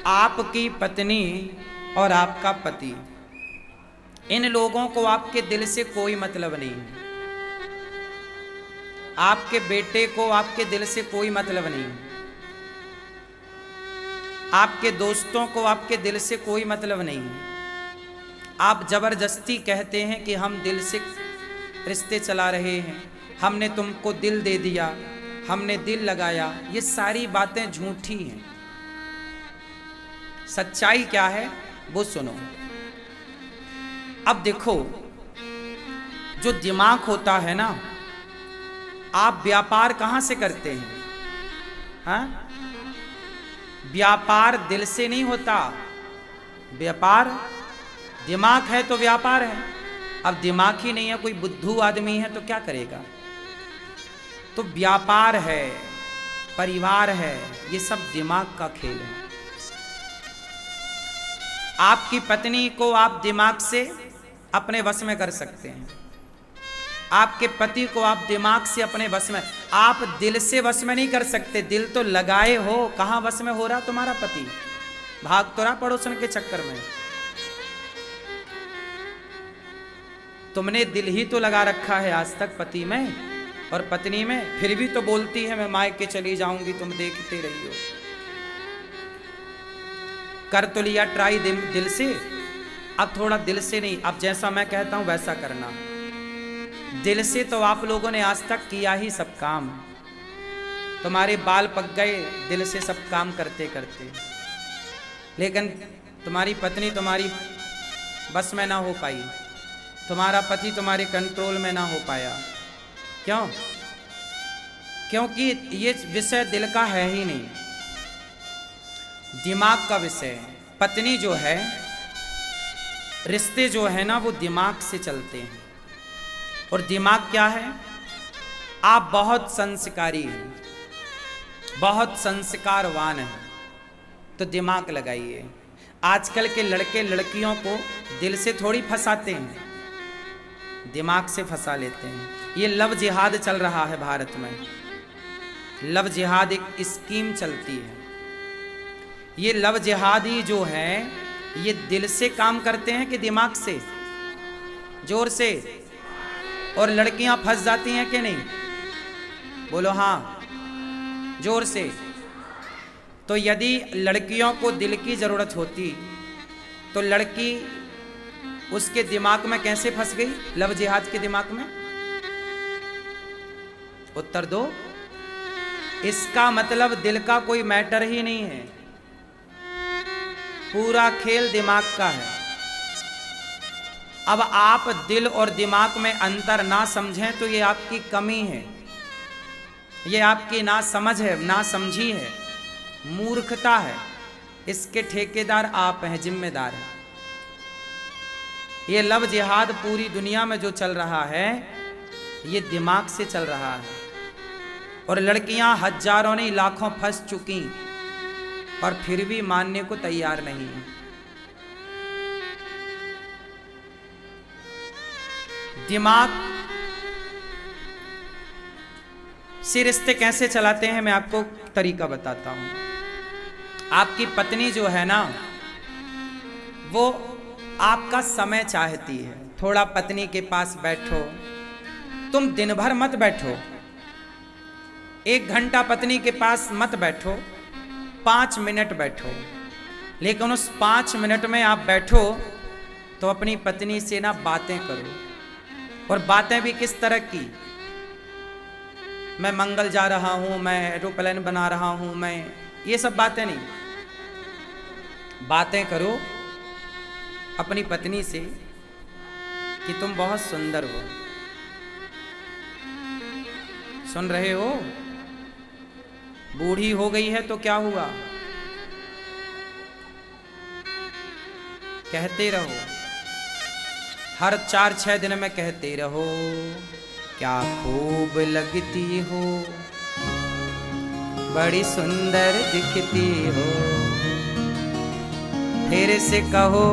आपकी पत्नी और आपका पति, इन लोगों को आपके दिल से कोई मतलब नहीं है। आपके बेटे को आपके दिल से कोई मतलब नहीं है। आपके दोस्तों को आपके दिल से कोई मतलब नहीं है। आप जबरदस्ती कहते हैं कि हम दिल से रिश्ते चला रहे हैं, हमने तुमको दिल दे दिया, हमने दिल लगाया। ये सारी बातें झूठी हैं। सच्चाई क्या है वो सुनो। अब देखो, जो दिमाग होता है ना, आप व्यापार कहां से करते हैं? हाँ, व्यापार दिल से नहीं होता। व्यापार दिमाग है तो व्यापार है। अब दिमाग ही नहीं है, कोई बुद्धू आदमी है तो क्या करेगा? तो व्यापार है, परिवार है, ये सब दिमाग का खेल है। आपकी पत्नी को आप दिमाग से अपने वश में कर सकते हैं, आपके पति को आप दिमाग से अपने वश में, आप दिल से वश में नहीं कर सकते। दिल तो लगाए हो, कहां वश में हो रहा तुम्हारा पति? भाग तो रहा पड़ोसन के चक्कर में। तुमने दिल ही तो लगा रखा है आज तक पति में और पत्नी में, फिर भी तो बोलती है मैं मायके चली जाऊंगी, तुम देखते रही हो। कर तो लिया ट्राई दिल से, अब थोड़ा दिल से नहीं, अब जैसा मैं कहता हूं वैसा करना। दिल से तो आप लोगों ने आज तक किया ही सब काम, तुम्हारे बाल पक गए दिल से सब काम करते करते, लेकिन तुम्हारी पत्नी तुम्हारी बस में ना हो पाई, तुम्हारा पति तुम्हारे कंट्रोल में ना हो पाया। क्यों? क्योंकि ये विषय दिल का है ही नहीं, दिमाग का विषय है। पत्नी जो है, रिश्ते जो है ना, वो दिमाग से चलते हैं। और दिमाग क्या है? आप बहुत संस्कारी हैं, बहुत संस्कारवान हैं, तो दिमाग लगाइए। आजकल के लड़के लड़कियों को दिल से थोड़ी फंसाते हैं, दिमाग से फंसा लेते हैं। ये लव जिहाद चल रहा है भारत में। लव जिहाद एक स्कीम चलती है। ये लव जिहादी जो है, ये दिल से काम करते हैं कि दिमाग से? जोर से। और लड़कियां फंस जाती हैं कि नहीं? बोलो हाँ, जोर से। तो यदि लड़कियों को दिल की जरूरत होती तो लड़की उसके दिमाग में कैसे फंस गई? लव जिहाद के दिमाग में। उत्तर दो। इसका मतलब दिल का कोई मैटर ही नहीं है, पूरा खेल दिमाग का है। अब आप दिल और दिमाग में अंतर ना समझें तो ये आपकी कमी है, ये आपकी ना समझ है, ना समझी है, मूर्खता है। इसके ठेकेदार आप हैं, जिम्मेदार हैं। ये लव जिहाद पूरी दुनिया में जो चल रहा है, ये दिमाग से चल रहा है। और लड़कियां हजारों नहीं लाखों फंस चुकी और फिर भी मानने को तैयार नहीं है। दिमाग से रिश्ते कैसे चलाते हैं, मैं आपको तरीका बताता हूं। आपकी पत्नी जो है ना, वो आपका समय चाहती है। थोड़ा पत्नी के पास बैठो, तुम दिन भर मत बैठो, 1 घंटा पत्नी के पास मत बैठो, 5 मिनट बैठो। लेकिन उस 5 मिनट में आप बैठो तो अपनी पत्नी से ना बातें करो। और बातें भी किस तरह की? मैं मंगल जा रहा हूं, मैं एरोप्लेन बना रहा हूं, मैं, ये सब बातें नहीं। बातें करो अपनी पत्नी से कि तुम बहुत सुंदर हो। सुन रहे हो? बूढ़ी हो गई है तो क्या हुआ? कहते रहो, हर 4-6 दिन में कहते रहो, क्या खूब लगती हो, बड़ी सुंदर दिखती हो। फिर से कहो,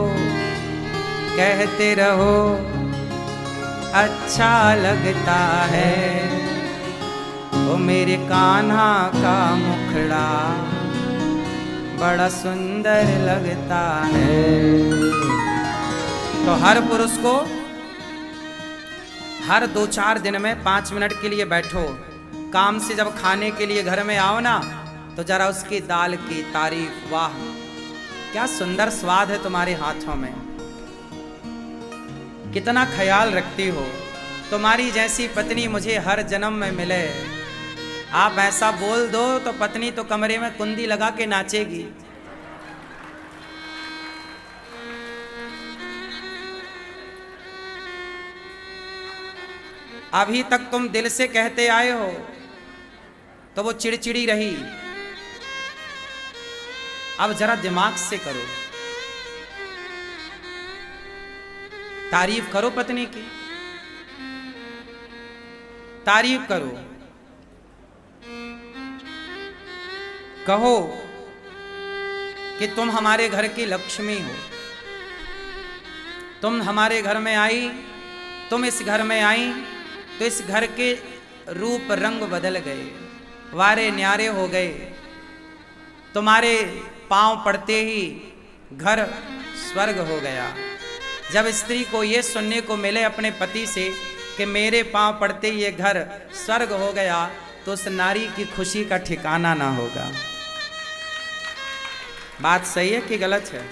कहते रहो, अच्छा लगता है ओ मेरे कान्हा का मुखड़ा, बड़ा सुंदर लगता है। तो हर पुरुष को हर 2-4 दिन में 5 मिनट के लिए बैठो, काम से जब खाने के लिए घर में आओ ना, तो जरा उसकी दाल की तारीफ, वाह क्या सुंदर स्वाद है तुम्हारे हाथों में, कितना ख्याल रखती हो, तुम्हारी जैसी पत्नी मुझे हर जन्म में मिले। आप ऐसा बोल दो तो पत्नी तो कमरे में कुंडी लगा के नाचेगी। अभी तक तुम दिल से कहते आए हो तो वो चिड़चिड़ी रही, अब जरा दिमाग से करो, तारीफ करो पत्नी की, तारीफ करो, कहो कि तुम हमारे घर की लक्ष्मी हो, तुम हमारे घर में आई, तुम इस घर में आई तो इस घर के रूप रंग बदल गए, वारे न्यारे हो गए, तुम्हारे पांव पड़ते ही घर स्वर्ग हो गया। जब स्त्री को ये सुनने को मिले अपने पति से कि मेरे पांव पड़ते ही ये घर स्वर्ग हो गया, तो उस नारी की खुशी का ठिकाना ना होगा। बात सही है कि गलत है?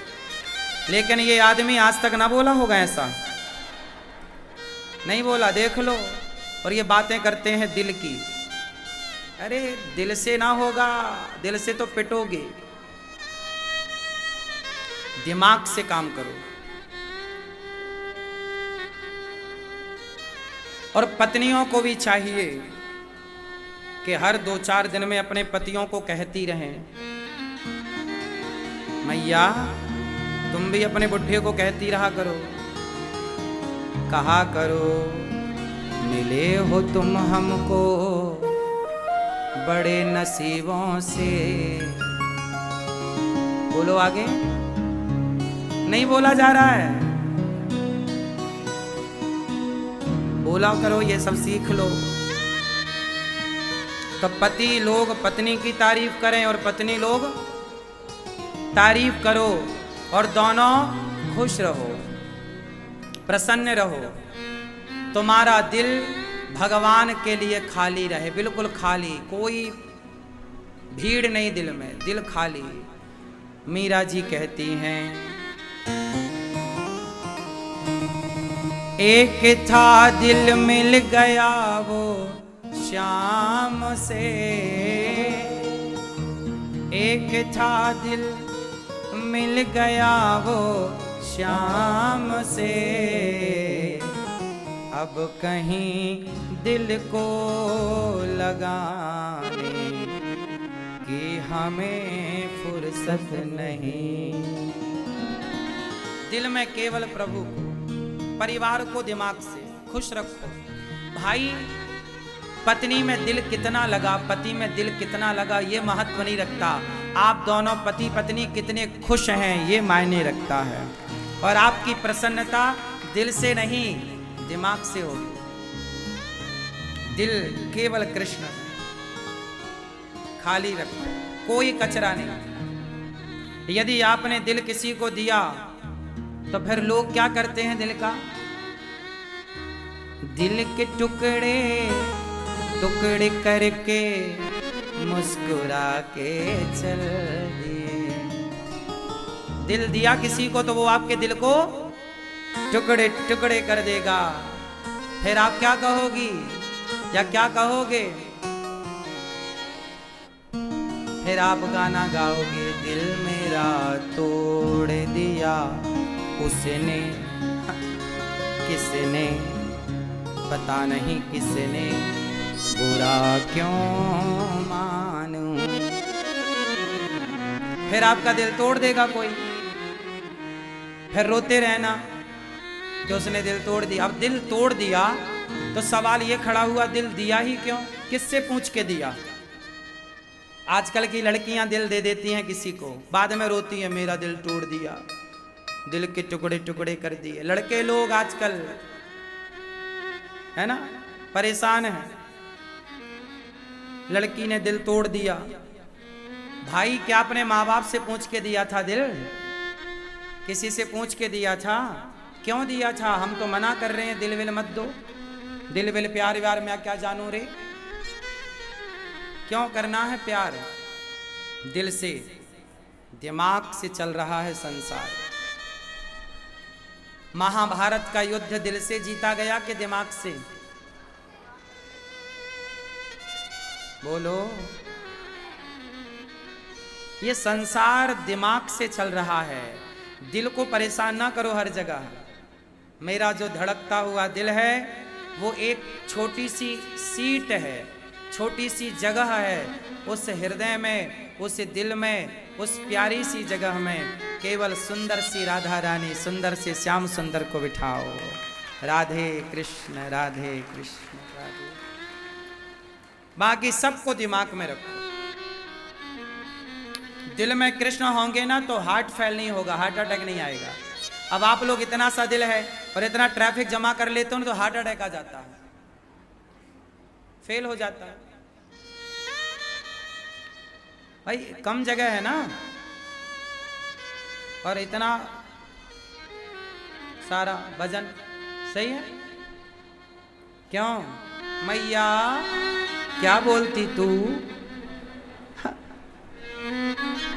लेकिन ये आदमी आज तक ना बोला होगा, ऐसा नहीं बोला, देख लो। और ये बातें करते हैं दिल की, अरे दिल से ना होगा, दिल से तो पिटोगे, दिमाग से काम करो। और पत्नियों को भी चाहिए कि हर 2-4 दिन में अपने पतियों को कहती रहें, मैया तुम भी अपने बुढ़े को कहती रहा करो, कहा करो मिले हो तुम हमको बड़े नसीबों से। बोलो आगे, नहीं बोला जा रहा है, बोला करो, ये सब सीख लो। तो पति लोग पत्नी की तारीफ करें और पत्नी लोग तारीफ करो, और दोनों खुश रहो, प्रसन्न रहो, तुम्हारा दिल भगवान के लिए खाली रहे, बिल्कुल खाली, कोई भीड़ नहीं दिल में, दिल खाली। मीरा जी कहती हैं, एक था दिल मिल गया वो श्याम से, एक था दिल मिल गया वो श्याम से, अब कहीं दिल को लगाने की हमें फुर्सत नहीं। दिल में केवल प्रभु को, परिवार को दिमाग से खुश रखो। भाई पत्नी में दिल कितना लगा, पति में दिल कितना लगा, ये महत्व नहीं रखता, आप दोनों पति पत्नी कितने खुश हैं ये मायने रखता है। और आपकी प्रसन्नता दिल से नहीं दिमाग से होगी। दिल केवल कृष्ण में खाली रखो, कोई कचरा नहीं। यदि आपने दिल किसी को दिया तो फिर लोग क्या करते हैं दिल का? दिल के टुकड़े टुकड़े करके मुस्कुरा के चल दिए। दिल दिया किसी को तो वो आपके दिल को टुकड़े टुकड़े कर देगा। फिर आप क्या कहोगी या क्या कहोगे? फिर आप गाना गाओगे, दिल मेरा तोड़ दिया उसने, किसने पता नहीं किसने, बुरा क्यों मानूं। फिर आपका दिल तोड़ देगा कोई, फिर रोते रहना कि उसने दिल तोड़ दिया। अब दिल तोड़ दिया तो सवाल ये खड़ा हुआ, दिल दिया ही क्यों, किससे पूछ के दिया? आजकल की लड़कियां दिल दे देती हैं किसी को, बाद में रोती हैं मेरा दिल तोड़ दिया, दिल के टुकड़े टुकड़े कर दिए। लड़के लोग आजकल है ना परेशान हैं, लड़की ने दिल तोड़ दिया, भाई क्या अपने माँ बाप से पूछ के दिया था दिल? किसी से पूछ के दिया था? क्यों दिया था? हम तो मना कर रहे हैं दिल विल मत दो, दिल विल प्यार व्यार मैं क्या जानू रे। क्यों करना है प्यार? दिल से, दिमाग से चल रहा है संसार। महाभारत का युद्ध दिल से जीता गया कि दिमाग से? बोलो। ये संसार दिमाग से चल रहा है। दिल को परेशान ना करो हर जगह। मेरा जो धड़कता हुआ दिल है वो एक छोटी सी सीट है, छोटी सी जगह है। उस हृदय में, उस दिल में, उस प्यारी सी जगह में केवल सुंदर सी राधा रानी, सुंदर से श्याम सुंदर को बिठाओ। राधे कृष्ण राधे कृष्ण राधे। बाकी सबको दिमाग में रखो। दिल में कृष्ण होंगे ना तो हार्ट फेल नहीं होगा, हार्ट अटैक नहीं आएगा। अब आप लोग इतना सा दिल है और इतना ट्रैफिक जमा कर लेते हो तो हार्ट अटैक आ जाता है, फेल हो जाता है। भाई कम जगह है ना और इतना सारा भजन सही है। क्यों मैया क्या बोलती तू?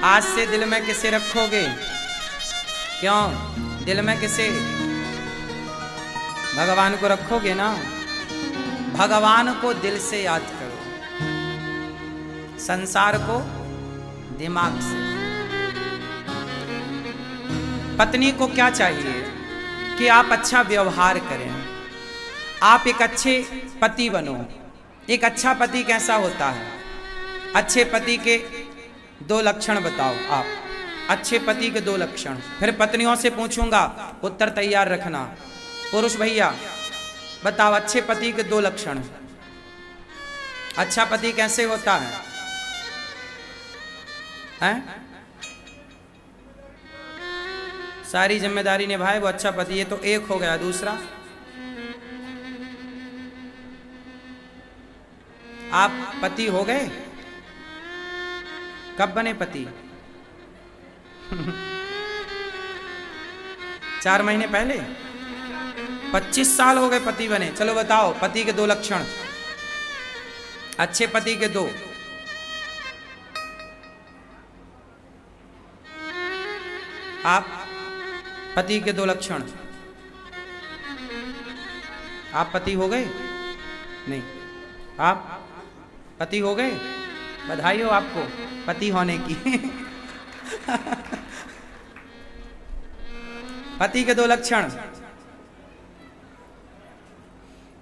आज से दिल में किसे रखोगे? क्यों दिल में किसे? भगवान को रखोगे ना। भगवान को दिल से याद करो, संसार को दिमाग से। पत्नी को क्या चाहिए कि आप अच्छा व्यवहार करें, आप एक अच्छे पति बनो। एक अच्छा पति कैसा होता है? अच्छे पति के 2 लक्षण बताओ आप। अच्छे पति के 2 लक्षण। फिर पत्नियों से पूछूंगा, उत्तर तैयार रखना। पुरुष भैया बताओ अच्छे पति के 2 लक्षण। अच्छा पति कैसे होता है? हैं? सारी जिम्मेदारी निभाए वो अच्छा पति। ये तो एक हो गया। दूसरा, आप पति हो गए? कब बने पति? 4 महीने पहले? 25 साल हो गए पति बने। चलो बताओ पति के 2 लक्षण। अच्छे पति के 2। आप पति के 2 लक्षण। आप पति हो गए? नहीं। आप पति हो गए? बधाई हो आपको पति होने की। पति के 2 लक्षण।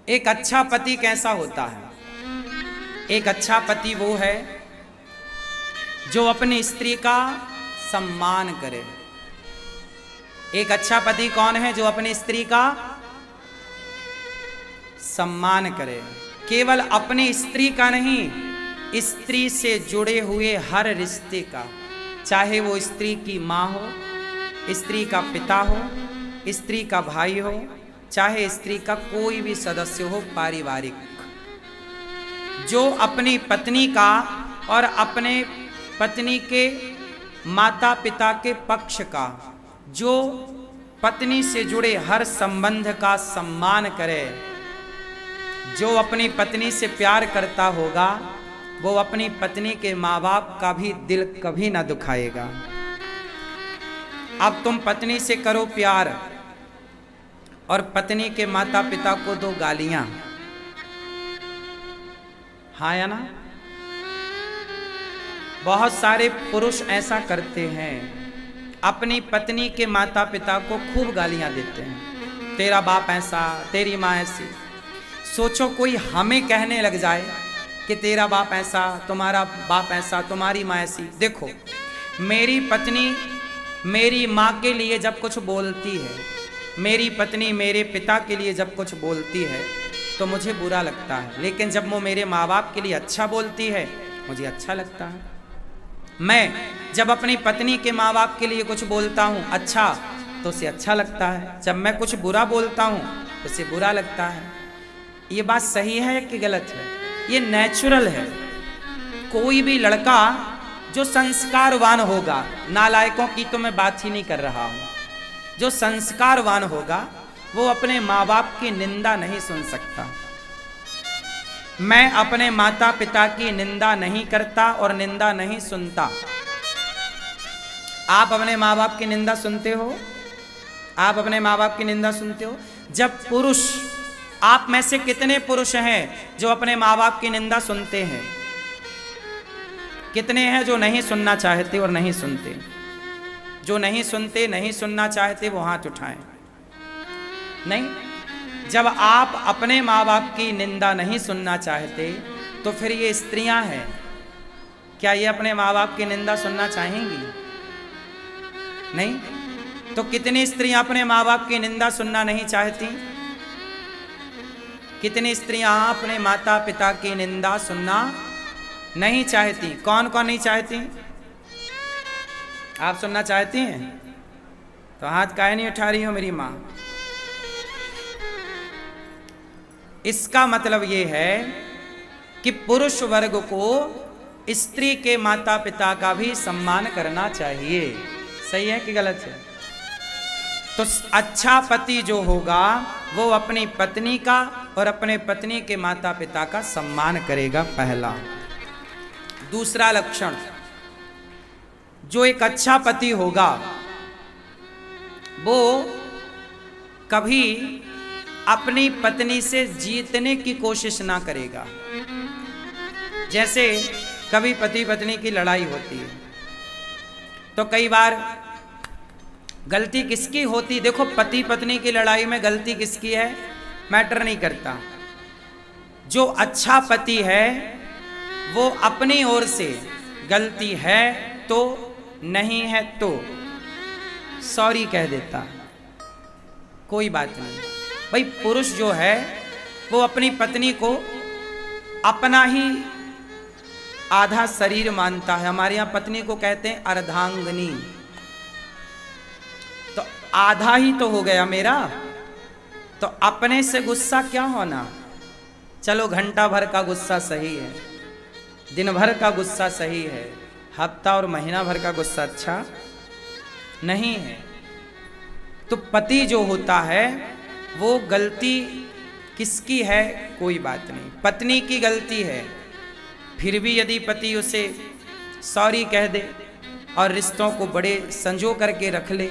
एक अच्छा पति कैसा होता है? एक अच्छा पति वो है जो अपनी स्त्री का सम्मान करे। एक अच्छा पति कौन है? जो अपनी स्त्री का सम्मान करे। केवल अपनी स्त्री का नहीं, स्त्री से जुड़े हुए हर रिश्ते का। चाहे वो स्त्री की माँ हो, स्त्री का पिता हो, स्त्री का भाई हो, चाहे स्त्री का कोई भी सदस्य हो पारिवारिक। जो अपनी पत्नी का और अपने पत्नी के माता पिता के पक्ष का, जो पत्नी से जुड़े हर संबंध का सम्मान करे, जो अपनी पत्नी से प्यार करता होगा, वो अपनी पत्नी के माँ बाप का भी दिल कभी ना दुखाएगा। अब तुम पत्नी से करो प्यार और पत्नी के माता पिता को दो गालियां, हाँ या ना? बहुत सारे पुरुष ऐसा करते हैं, अपनी पत्नी के माता पिता को खूब गालियां देते हैं। तेरा बाप ऐसा, तेरी माँ ऐसी। सोचो कोई हमें कहने लग जाए कि तेरा बाप ऐसा, तुम्हारा बाप ऐसा, तुम्हारी माँ ऐसी। देखो, मेरी पत्नी मेरी माँ के लिए जब कुछ बोलती है, मेरी पत्नी मेरे पिता के लिए जब कुछ बोलती है तो मुझे बुरा लगता है, लेकिन जब वो मेरे माँ बाप के लिए अच्छा बोलती है मुझे अच्छा लगता है। मैं जब अपनी पत्नी के माँ बाप के लिए कुछ बोलता हूँ अच्छा, तो उसे अच्छा लगता है। जब मैं कुछ बुरा बोलता हूँ तो उसे बुरा लगता है। ये बात सही है कि गलत है? ये नेचुरल है। कोई भी लड़का जो संस्कारवान होगा, नालायकों की तो मैं बात ही नहीं कर रहा हूं, जो संस्कारवान होगा वो अपने माँ बाप की निंदा नहीं सुन सकता। मैं अपने माता पिता की निंदा नहीं करता और निंदा नहीं सुनता। आप अपने माँ बाप की निंदा सुनते हो? आप अपने माँ बाप की निंदा सुनते हो? जब पुरुष, आप में से कितने पुरुष हैं जो अपने माँ बाप की निंदा सुनते हैं? कितने हैं जो नहीं सुनना चाहते और नहीं सुनते? जो नहीं सुनते, नहीं सुनना चाहते, वो हाथ उठाएं। नहीं, जब आप अपने माँ बाप की निंदा नहीं सुनना चाहते तो फिर ये स्त्रियां हैं, क्या ये अपने माँ बाप की निंदा सुनना चाहेंगी? नहीं। तो कितनी स्त्रियां अपने माँ बाप की निंदा सुनना नहीं चाहती? कितनी स्त्रियां अपने माता पिता की निंदा सुनना नहीं चाहती? कौन कौन नहीं चाहती? आप सुनना चाहती हैं? तो हाथ काहे नहीं उठा रही हो मेरी मां? इसका मतलब ये है कि पुरुष वर्ग को स्त्री के माता पिता का भी सम्मान करना चाहिए। सही है कि गलत है? तो अच्छा पति जो होगा वो अपनी पत्नी का और अपने पत्नी के माता पिता का सम्मान करेगा, पहला। दूसरा लक्षण, जो एक अच्छा पति होगा वो कभी अपनी पत्नी से जीतने की कोशिश ना करेगा। जैसे कभी पति पत्नी की लड़ाई होती है तो कई बार गलती किसकी होती? देखो, पति पत्नी की लड़ाई में गलती किसकी है मैटर नहीं करता। जो अच्छा पति है वो अपनी ओर से गलती है तो, नहीं है तो सॉरी कह देता, कोई बात नहीं। भाई पुरुष जो है वो अपनी पत्नी को अपना ही आधा शरीर मानता है। हमारे यहाँ पत्नी को कहते हैं अर्धांगिनी। तो आधा ही तो हो गया मेरा, तो अपने से गुस्सा क्या होना? चलो घंटा भर का गुस्सा सही है, दिन भर का गुस्सा सही है, हफ्ता और महीना भर का गुस्सा अच्छा नहीं है। तो पति जो होता है वो गलती किसकी है? कोई बात नहीं, पत्नी की गलती है। फिर भी यदि पति उसे सॉरी कह दे और रिश्तों को बड़े संजो करके रख ले,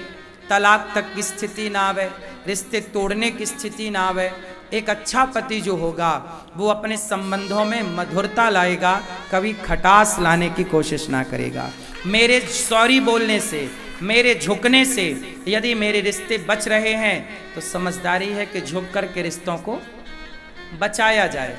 तलाक तक की स्थिति ना आवे, रिश्ते तोड़ने की स्थिति ना आवे, एक अच्छा पति जो होगा वो अपने संबंधों में मधुरता लाएगा, कभी खटास लाने की कोशिश ना करेगा। मेरे सॉरी बोलने से, मेरे झुकने से यदि मेरे रिश्ते बच रहे हैं तो समझदारी है कि झुक कर के रिश्तों को बचाया जाए।